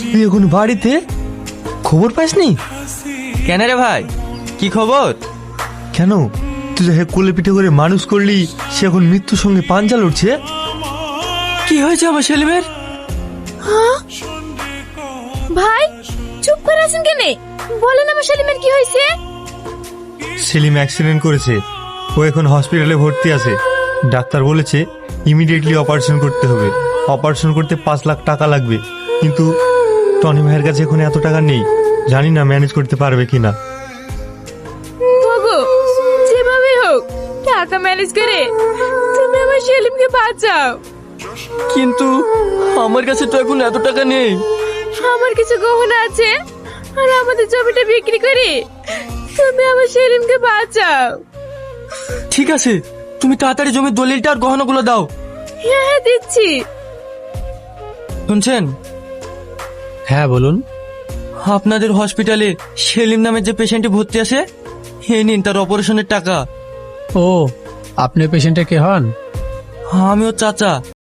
তুই এখন বাড়িতে? খবর পাসনি? কেন রে ভাই, কি খবর? কেন, তুই যাকে কোলে পিঠে করে মানুষ করলি সে এখন মৃত্যুর সঙ্গে পাঞ্জা লড়ছে। কি হয়েছে আমার সেলিমের? ভাই চুপ করে আছেন কেন? বলেন আমার সেলিমের কি হয়েছে? সেলিম অ্যাক্সিডেন্ট করেছে, ও এখন হসপিটালে ভর্তি আছে। ডাক্তার বলেছে ইমিডিয়েটলি অপারেশন করতে হবে। অপারেশন করতে 5 লাখ টাকা লাগবে, কিন্তু টনি ভাইয়ের কাছে এখন এত টাকা নেই। জানি না ম্যানেজ করতে পারবে কিনা। ওগো, যেভাবে হোক টাকা ম্যানেজ করে তুমি আমার সেলিমকে বাঁচাও। কিন্তু আমার কাছে তো এখন এত টাকা নেই। আমার কিছু গহনা আছে, আর আমাদের জমিটা বিক্রি করে তুমি আমার সেলিমকে বাঁচাও। ঠিক আছে, তুমি তাড়াতাড়ি জমির দলিলটা আর গহনাগুলো দাও। হ্যাঁ হ্যাঁ দিচ্ছি। শুনছেন? হ্যাঁ বলুন। আপনাদের হসপিটালে সেলিম নামের যে পেশেন্টটি ভর্তি আছে, এই নিন তার অপারেশনের টাকা। ও, আপনি পেশেন্টের কে হন? আমি ওর চাচা।